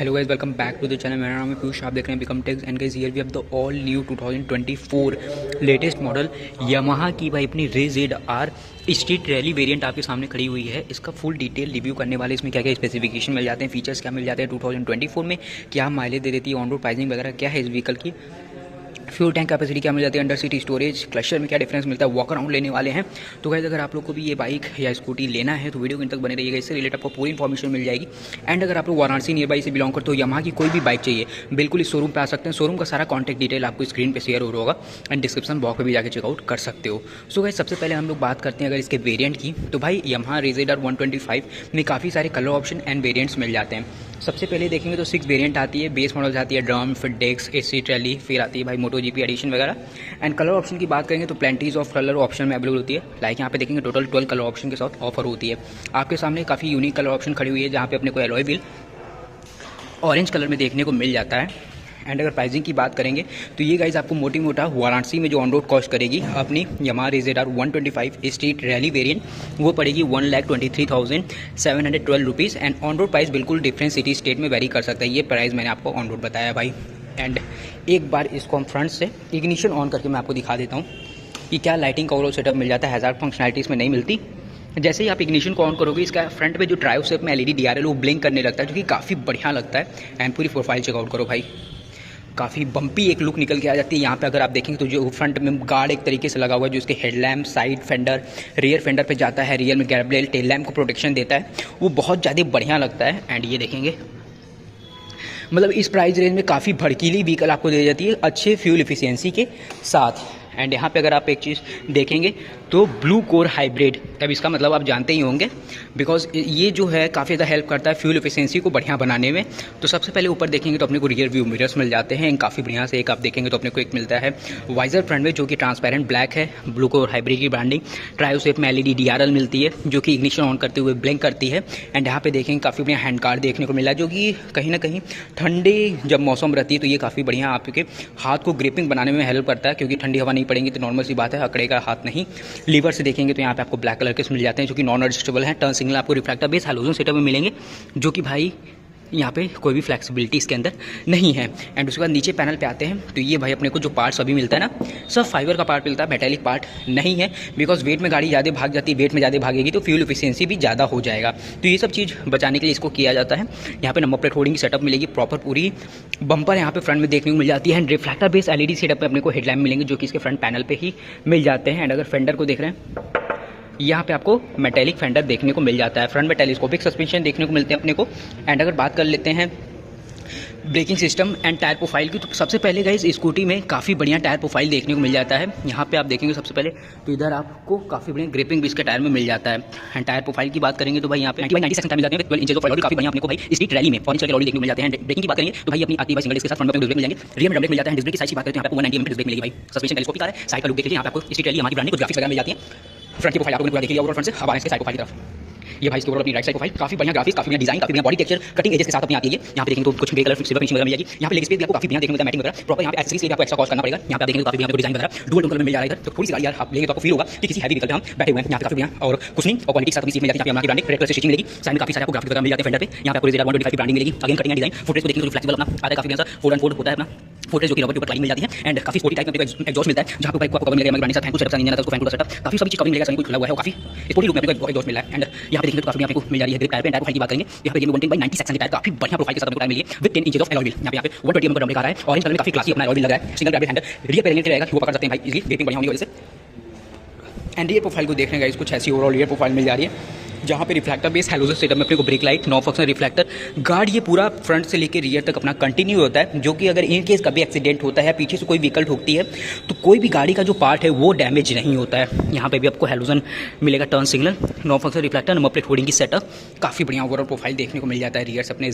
Hello guys, welcome back to the channel. मेरा नाम है पीयूष, आप देख रहे हैं become techs. And guys here we have the all new 2024 latest model Yamaha की भाई अपनी रे ZR स्ट्रीट रैली वेरिएंट आपके सामने खड़ी हुई है। इसका फुल डिटेल रिव्यू करने वाले, इसमें क्या क्या स्पेसिफिकेशन मिल जाते हैं, फीचर्स क्या मिल जाते हैं 2024 में, क्या माइलेज दे देती है, ऑन रोड प्राइसिंग वगैरह क्या है इस व्हीकल की, फ्यूल टैंक कैपेसिटी क्या मिल जाती है, अंडर सीट स्टोरेज, क्लस्टर में क्या डिफरेंस मिलता है, वॉक अराउंड लेने वाले हैं। तो गाइस अगर आप लोग को भी ये बाइक या स्कूटी लेना है तो वीडियो के अंत तक बने रहिएगा, इससे रिलेटेड आपको पूरी इन्फॉर्मेशन मिल जाएगी। एंड अगर आप लोग वाराणसी नियर बाई से बिलोंग करते हो, यामाहा की कोई भी बाइक चाहिए, बिल्कुल इस शोरूम पे आ सकते हैं। शोरूम का सारा कॉन्टैक्ट डिटेल आपको स्क्रीन पे शेयर हो रहा होगा एंड डिस्क्रिप्शन बॉक्स में भी जाकर चेकआउट कर सकते हो। सो गाइस सबसे पहले हम लोग बात करते हैं अगर इसके वेरिएंट की, तो भाई यामाहा रे ZR 125 में काफ़ी सारे कलर ऑप्शन एंड वेरिएंट्स मिल जाते हैं। सबसे पहले देखेंगे तो 6 वेरिएंट आती है, बेस मॉडल आती है ड्रम, फिर डेक्स, एसी ट्रैली, फिर आती है भाई मोटो जीपी एडिशन वगैरह। एंड कलर ऑप्शन की बात करेंगे तो प्लेंटीज ऑफ कलर ऑप्शन में अवेलेबल होती है। लाइक यहाँ पे देखेंगे टोटल 12 कलर ऑप्शन के साथ ऑफर होती है। आपके सामने काफ़ी यूनिक कलर ऑप्शन खड़ी हुई है, जहाँ पे अपने को एलॉय व्हील ऑरेंज कलर में देखने को मिल जाता है। एंड अगर प्राइसिंग की बात करेंगे तो ये गाइज आपको मोटी मोटा वाराणसी में जो ऑन रोड कॉस्ट करेगी अपनी यामाहा रे ZR 125 स्ट्रीट रैली वेरिएंट, वो पड़ेगी 1,23,712 rupees. And on road price बिल्कुल डिफरेंट सिटी स्टेट में वेरी कर सकता है। ये प्राइस मैंने आपको ऑन रोड बताया भाई। एंड एक बार इसको हम फ्रंट से इग्निशन ऑन करके मैं आपको दिखा देता हूँ कि क्या लाइटिंग का ओवरऑल सेटअप मिल जाता है। हैजार्ड फंक्शनलिटी इसमें नहीं मिलती। जैसे ही आप इग्निशन को ऑन करोगे, इसका फ्रंट पे जो ड्राइव शेप में LED DRL वो ब्लिंक करने लगता है, जो कि काफ़ी बढ़िया लगता है। एंड पूरी प्रोफाइल चेकआउट करो भाई, काफ़ी बम्पी एक लुक निकल के आ जाती है। यहाँ पे अगर आप देखेंगे तो जो फ्रंट में गार्ड एक तरीके से लगा हुआ है, जो इसके headlamp, side fender, rear fender पे जाता है, रियर में गैब्रियल टेल लैम्प को प्रोटेक्शन देता है, वो बहुत ज़्यादा बढ़िया लगता है। एंड ये देखेंगे मतलब इस प्राइस रेंज में काफ़ी भड़कीली व्हीकल आपको दे जाती है अच्छे फ्यूल एफिशिएंसी के साथ। एंड यहाँ पे अगर आप एक चीज़ देखेंगे तो ब्लू कोर हाइब्रिड, अब इसका मतलब आप जानते ही होंगे, बिकॉज ये जो है काफ़ी ज़्यादा हेल्प करता है फ्यूल एफिशिएंसी को बढ़िया बनाने में। तो सबसे पहले ऊपर देखेंगे तो अपने को रियर व्यू मिरर्स मिल जाते हैं काफ़ी बढ़िया से। एक आप देखेंगे तो अपने को एक मिलता है वाइजर फ्रंट में, जो कि ट्रांसपेरेंट ब्लैक है, ब्लू कोर हाइब्रिड की ब्रांडिंग। ट्रायो शेप में LED DRL मिलती है, जो कि इग्निशन ऑन करते हुए ब्लिंक करती है। एंड यहाँ पे देखेंगे काफ़ी बढ़िया हैंड गार्ड देखने को मिला, जो कि कहीं ना कहीं ठंडे जब मौसम रहती है तो ये काफ़ी बढ़िया आपके हाथ को ग्रिपिंग बनाने में हेल्प करता है, क्योंकि ठंडी हवा नहीं पड़ेगी तो नॉर्मल सी बात है अकड़ेगा हाथ नहीं। लीवर से देखेंगे तो यहाँ पे आपको ब्लैक कलर के मिल जाते हैं, जो कि नॉन एडजस्टेबल हैं। टर्न सिग्नल आपको रिफ्लेक्टर बेस हैलोजन सेटअप में मिलेंगे, जो कि भाई यहाँ पे कोई भी फ्लेक्सिबिलिटी इसके अंदर नहीं है। एंड उसके बाद नीचे पैनल पे आते हैं तो ये भाई अपने को जो पार्ट्स अभी मिलता है ना, सब फाइबर का पार्ट मिलता है, मेटेलिक पार्ट नहीं है। बिकॉज वेट में गाड़ी ज़्यादा भाग जाती है, वेट में ज़्यादा भागेगी तो फ्यूल एफिशिएंसी भी ज़्यादा हो जाएगा। तो ये सब चीज़ बचाने के लिए इसको किया जाता है। यहाँ पे नंबर प्लेट होल्डिंग की सेटअप मिलेगी, प्रॉपर पूरी बम्पर यहाँ पे फ्रंट में देखने को मिल जाती है। And reflector base LED setup में अपने को हेडलैम्प मिलेंगे, जो कि इसके फ्रंट पैनल पर ही मिल जाते हैं। एंड अगर फेंडर को देख रहे हैं, यहाँ पे आपको मेटेलिक फेंडर देखने को मिल जाता है। फ्रंट में टेलीस्कोपिक सस्पेंशन देखने को मिलते हैं अपने को। एंड अगर बात कर लेते हैं braking system and tyre profile की, तो सबसे पहले गाइस स्कूटी में काफ़ी बढ़िया टायर प्रोफाइल देखने को मिल जाता है। यहाँ पे आप देखेंगे सबसे पहले तो इधर आपको काफ़ी बढ़िया ग्रिपिंग भी इसके टायर में मिल जाता है। एंड टायर प्रोफाइल की बात करेंगे तो भाई यहाँ पे 90 सेकंड मिल जाते हैं, 12 इंचेस ऑफ अलॉय, काफ़ी बढ़िया अपने को भाई स्ट्रीट रैली में ऑरेंज कलर के अलॉय देखने को मिल जाते हैं। ब्रेकिंग की बात करेंगे तो भाई अपनी आती है सिंगल इसके साथ फ्रंट में डिस्क मिल जाएंगे, रियर में डबल मिल जाता है। डिस्क की साइज की बात करें तो यहाँ पे 190 mm डिस्क मिलेगी भाई। सस्पेंशन टेलीस्कोपिक है, साइड का लुक देखिए, यहाँ पे आपको स्ट्रीट रैली हमारी ब्रांडिंग को ग्राफिक्स वगैरह मिल जाती है। फ्रंट की प्रोफाइल आपको पूरा देखिए ओवरऑल फ्रंट से। अब आए इसके साइड प्रोफाइल की तरफ, ये भाई इसके ऊपर अपनी राइट साइड प्रोफाइल काफी बढ़िया ग्राफिक्स, काफी बढ़िया डिजाइन, काफी बढ़िया बॉडी टेक्सचर, कटिंग एजेस के साथ अपनी आती है। यहाँ पे देखेंगे तो कुछ ग्रे कलर सिल्वर फिनिशिंग वगैरह मिल जाएगी। यहाँ पे लेग स्पेस भी आपको काफी बढ़िया देखने को मिलता है, मैटिंग वगैरह प्रॉपर। यहाँ पे एक्सेसरीज के लिए आपको एक्स्ट्रा कॉस्ट करना पड़ेगा। यहाँ पे देखेंगे तो काफी बढ़िया डिजाइन वगैरह डुअल टोन कलर में मिल जा रहा है इधर। तो थोड़ी सी गाड़ी यार आप लेंगे तो आपको फील होगा कि किसी हैवी व्हीकल पे हम बैठे हुए हैं। यहाँ पे काफी बढ़िया और कुशनिंग और क्वालिटी के साथ अपनी सीट मिल जाती है। यहाँ पे हमारी ब्रांडिंग रेड कलर से स्टिचिंग मिलेगी। साइड में काफी सारे आपको ग्राफिक्स वगैरह मिल जाते हैं फेंडर पे। यहाँ पे आपको ZR 125 की ब्रांडिंग मिलेगी। Again cutting and design. Footage को देखेंगे तो फ्लेक्सिबल अपना आता है, काफी बढ़िया सा 4x4 होता है अपना फुटेज, जो कि रबर के ऊपर क्लाइंग मिल जाती है। एंड काफी स्पोर्टी टाइप में एग्जॉस्ट मिलता है, जहाँ पे आपको कवर मिलेगा हमारी ब्रांडिंग साथ फैन को सेटअप इंजन आता है, उसको फैन को सेटअप काफी सभी चीज कवर मिलेगा, सभी कुछ खुला हुआ है, काफी स्पोर्टी लुक में आपको एग्जॉस्ट मिला है। एंड यहाँ पे देखेंगे तो काफी आपको मिल जा रही है ग्रिप टायर पे। टायर प्रोफाइल की बात करेंगे, यहाँ पे 110/90 सेक्शन की टायर काफी बढ़िया प्रोफाल के साथ टायर मिली है with 10 inches of alloy wheel. यहाँ पे 120 mm का ड्रम आ रहा है, ऑरेंज कलर में काफी क्लासी अपना अलॉय व्हील लगा है। सिंगल ग्रैब हैंडल रियर पे रहेगा, वो पकड़ सकते हैं भाई इजीली, ग्रिपिंग बढ़िया होने की वजह से। एंड रियर प्रोफाइल को देखने गाइस कुछ ऐसी ओवरऑल रियर प्रोफाइल मिल जा रही है, जहाँ पे रिफ्लेक्टर बेस हैलोजन सेटअप में अपने को brake light, 9 function reflector guard, ये पूरा फ्रंट से लेकर रियर तक अपना कंटिन्यू होता है, जो कि अगर इन केस कभी एक्सीडेंट होता है, पीछे से कोई व्हीकल ठोकती है तो कोई भी गाड़ी का जो पार्ट है वो डैमेज नहीं होता है। यहाँ पे भी आपको हैलोजन मिलेगा, turn signal, 9 function reflector, number plate holding की सेटअप, काफ़ी बढ़िया ओवरऑल प्रोफाइल देखने को मिल जाता है रियर से अपने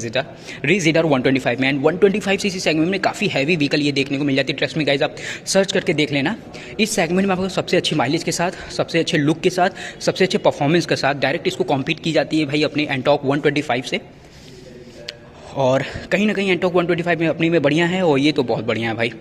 रे ZR 125 में। एंड 125 सीसी सेगमेंट में काफ़ी हैवी व्हीकल ये देखने को मिल जाती है। ट्रस्ट में गाइज आप सर्च करके देख लेना, इस सेगमेंट में आपको सबसे अच्छी माइलेज के साथ, सबसे अच्छे लुक के साथ, सबसे अच्छे परफॉर्मेंस के साथ डायरेक्ट इसको कॉम्पीट की जाती है भाई अपने एंटॉक 125 से। और कहीं ना कहीं एंटॉक 125 में अपनी में बढ़िया है और ये तो बहुत बढ़िया है भाई।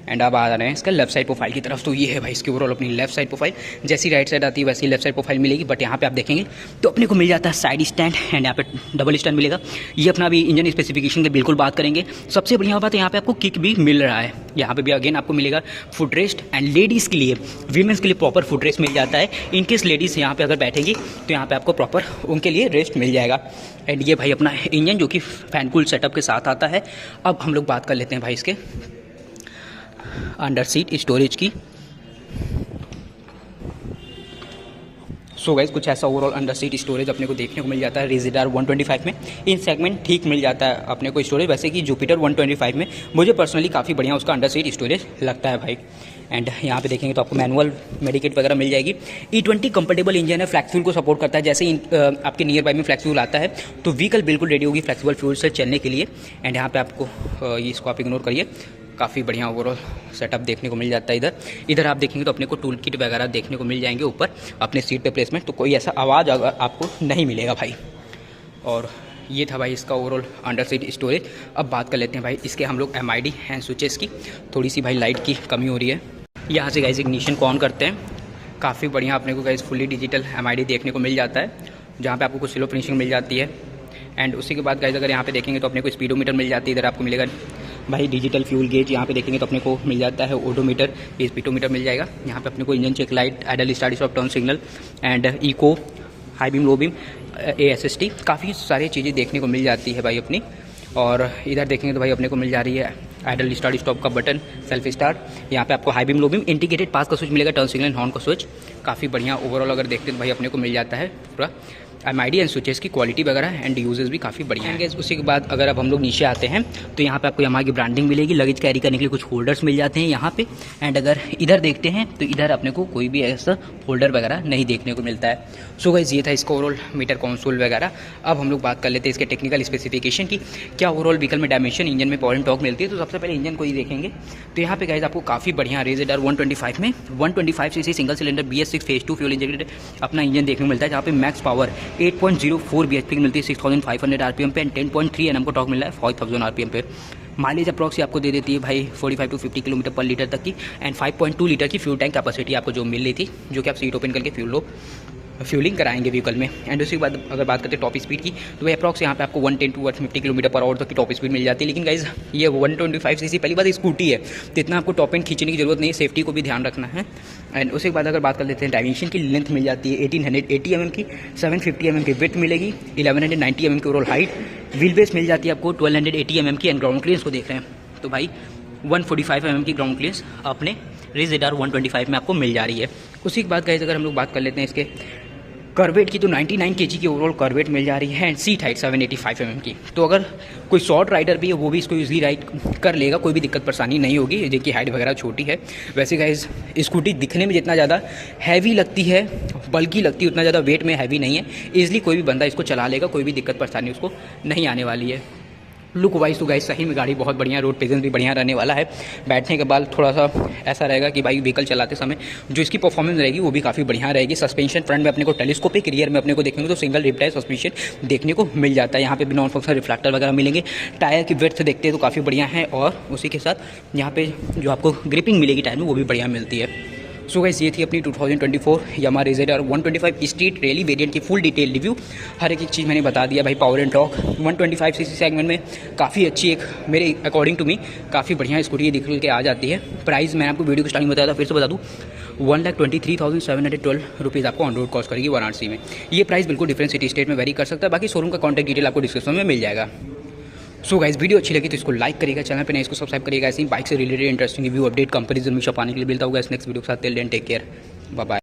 एंड अब आ रहे हैं इसका लेफ्ट साइड प्रोफाइल की तरफ। तो ये है भाई इसकी ओवरऑल अपनी लेफ्ट साइड प्रोफाइल। जैसी राइट साइड आती है वैसी लेफ्ट साइड प्रोफाइल मिलेगी, बट यहाँ पे आप देखेंगे तो अपने को मिल जाता है साइड स्टैंड एंड यहाँ पे डबल स्टैंड मिलेगा। ये अपना भी इंजन स्पेसिफिकेशन की बिल्कुल बात करेंगे। सबसे बढ़िया बात यहाँ पे आपको किक भी मिल रहा है। यहाँ पे भी अगेन आपको मिलेगा फुट रेस्ट एंड लेडीज़ के लिए, वीमेंस के लिए प्रॉपर फुट रेस्ट मिल जाता है। इनकेस लेडीज़ यहाँ पे अगर बैठेंगी तो यहाँ पे आपको प्रॉपर उनके लिए रेस्ट मिल जाएगा। एंड ये भाई अपना इंजन जो कि फैन कूल सेटअप के साथ आता है। अब हम लोग बात कर लेते हैं भाई इसके अंडर सीट स्टोरेज की। सो गाइस कुछ ऐसा ओवरऑल अंडर सीट स्टोरेज अपने को देखने को मिल जाता है रेज़ेडार 125 में। इन सेगमेंट ठीक मिल जाता है अपने को स्टोरेज, वैसे कि जुपिटर 125 में मुझे पर्सनली काफ़ी बढ़िया उसका अंडर सीट स्टोरेज लगता है भाई। एंड यहाँ पे देखेंगे तो आपको मैनुअल मेडिकेट वगैरह मिल जाएगी। E20 कंफर्टेबल इंजन है, फ्लैक्स फ्यूल को सपोर्ट करता है। जैसे ही आपके नियर बाय में फ्लैक्स फ्यूल आता है तो व्हीकल बिल्कुल रेडी होगी फ्लैक्सिबल फ्यूल से चलने के लिए। एंड यहाँ पे आपको इसको आप इग्नोर करिए, काफ़ी बढ़िया ओवरऑल सेटअप देखने को मिल जाता है। इधर आप देखेंगे तो अपने को टूल किट वगैरह देखने को मिल जाएंगे ऊपर अपने सीट पे प्लेसमेंट, तो कोई ऐसा आवाज़ आपको नहीं मिलेगा भाई। और ये था भाई इसका ओवरऑल अंडर सीट स्टोरेज। अब बात कर लेते हैं भाई इसके हम लोग MID हैंड स्विचेस की। थोड़ी सी भाई लाइट की कमी हो रही है। यहाँ से गाइस इग्निशन को ऑन करते हैं, काफ़ी बढ़िया अपने को गाइस फुली डिजिटल MID देखने को मिल जाता है, जहाँ पे आपको कुछ स्लो फिनिशिंग मिल जाती है। एंड उसी के बाद गाइस अगर यहाँ पे देखेंगे तो अपने को स्पीडोमीटर मिल जाती है। इधर आपको मिलेगा भाई डिजिटल फ्यूल गेज। यहाँ पे देखेंगे तो अपने को मिल जाता है ओडोमीटर, ये स्पीडोमीटर मिल जाएगा। यहाँ पे अपने को engine check light, idle start stop, turn signal and eco, high beam, low beam, ASST, काफ़ी सारी चीज़ें देखने को मिल जाती है भाई अपनी। और इधर देखेंगे तो भाई अपने को मिल जा रही है आइडल स्टार्ट स्टॉप का बटन, सेल्फ स्टार्ट। यहाँ पे आपको high beam, low beam, integrated pass का स्विच मिलेगा, टर्न सिग्नल, हॉर्न का स्विच। काफ़ी बढ़िया ओवरऑल अगर देखते हैं तो भाई अपने को मिल जाता है पूरा MID एंड स्विचेस की क्वालिटी वगैरह एंड यूजेस भी काफ़ी बढ़िया है। उसी के बाद अगर अब हम लोग नीचे आते हैं तो यहाँ पे आपको यामाहा की ब्रांडिंग मिलेगी। लगेज कैरी करने के लिए कुछ होल्डर्स मिल जाते हैं यहाँ पे। एंड अगर इधर देखते हैं तो इधर अपने को कोई भी ऐसा होल्डर वगैरह नहीं देखने को मिलता है। सो गाइस ये था इसका ओवरऑल मीटर कंसोल वगैरह। अब हम लोग बात कर लेते हैं इसके टेक्निकल स्पेसिफिकेशन की, क्या ओवरऑल व्हीकल में डायमेंशन, इंजन में पावर एंड टॉर्क मिलती है। तो सबसे पहले इंजन को ही देखेंगे तो यहाँ पे गाइस आपको काफ़ी बढ़िया रेज़ेडार 125 में 125 CC single cylinder BS6 phase 2 fuel injected अपना इंजन देखने को मिलता है, जहाँ पे मैक्स पावर 8.04 bhp की मिलती है 6500 RPM पे एंड 10.3 Nm का टॉर्क मिल रहा है 5000 RPM पे। माइलेज अप्रॉक्स आपको दे देती है भाई 45 to 50 किलोमीटर पर लीटर तक की। एंड 5.2 लीटर की फ्यूल टैंक कैपेसिटी आपको जो मिल रही थी, जो कि आप सीट ओपन करके फ्यूलिंग कराएंगे व्हीकल में। एंड उसके बाद अगर बात करते हैं टॉप स्पीड की तो वह अप्रॉक्स यहाँ पे आपको 110 to 150 किलोमीटर पर आवर तक की टॉप स्पीड मिल जाती है। लेकिन गाइज ये 125 सीसी पहली बात स्कूटी है तो इतना आपको टॉप एंड खींचने की जरूरत नहीं है, सेफ्टी को भी ध्यान रखना है। एंड उसके बाद अगर बात कर लेते हैं डायमेंशन की, लेंथ मिल जाती है 1880 mm की, 750 mm की विड्थ मिलेगी, 1190 mm की ओवरऑल हाइट, व्हील बेस मिल जाती है आपको 1280 mm की। एंड ग्राउंड क्लियरेंस को देख रहे हैं तो भाई 145 mm की ग्राउंड क्लियरेंस अपने रेज़ेडार 125 में आपको मिल जा रही है। उसी के बाद गाइज अगर हम लोग बात कर लेते हैं इसके करवेट की तो 99 kg की ओवरऑल करवेट मिल जा रही है एंड सीट हाइट 785 mm की। तो अगर कोई शॉर्ट राइडर भी है वो भी इसको ईजिली राइड कर लेगा, कोई भी दिक्कत परेशानी नहीं होगी, जिनकी हाइट वगैरह छोटी है। वैसे गाइस स्कूटी दिखने में जितना ज़्यादा हैवी लगती है, बल्कि लगती है, उतना ज़्यादा वेट में हैवी नहीं है। ईजिली कोई भी बंदा इसको चला लेगा, कोई भी दिक्कत परेशानी उसको नहीं आने वाली है। लुक वाइज तो गाइस सही में गाड़ी बहुत बढ़िया, रोड प्रेजेंस भी बढ़िया रहने वाला है। बैठने के बाद थोड़ा सा ऐसा रहेगा कि भाई व्हीकल चलाते समय जो इसकी परफॉर्मेंस रहेगी वो भी काफ़ी बढ़िया रहेगी। सस्पेंशन फ्रंट में अपने को टेलीस्कोपिक, रियर में अपने को देखेंगे तो सिंगल रिप टायर सस्पेंशन देखने को मिल जाता है। यहाँ पे भी नॉन फंक्शनल रिफ्लेक्टर वगैरह मिलेंगे। टायर की विड्थ देखते हैं तो काफ़ी बढ़िया है और उसी के साथ यहाँ पे जो आपको ग्रिपिंग मिलेगी टायर में वो भी बढ़िया मिलती है। सो गाइस ये थी अपनी 2024 यामाहा रेज़ेडार 125 स्ट्रीट रैली वेरिएंट की फुल डिटेल रिव्यू। हर एक चीज़ मैंने बता दिया भाई। Power and torque 125 CC segment में काफ़ी अच्छी, एक मेरे अकॉर्डिंग टू मी काफ़ी बढ़िया स्कूटी ये दिख के आ जाती है। प्राइस मैंने आपको वीडियो को स्टार्टिंग बताया था, फिर से बता दूँ 1,23,712 रुपीज़ आपको ऑन रोड कॉस्ट करेगी वाराणसी में। ये प्राइस बिल्कुल डिफरेंट सिटी स्टेट में वेरी कर सकता है। बाकी शोरूम का कॉन्टैक्ट डिटेल आपको डिस्क्रिप्शन में मिल जाएगा। सो गाइस वीडियो अच्छी लगी तो इसको लाइक करिएगा, चैनल पे नहीं इसको सब्सक्राइब करिएगा। ऐसे ही बाइक से related interesting review update comparison हमेशा पाने के लिए मिलता होगा इस नेक्स्ट वीडियो के साथ। Till then take care, bye bye.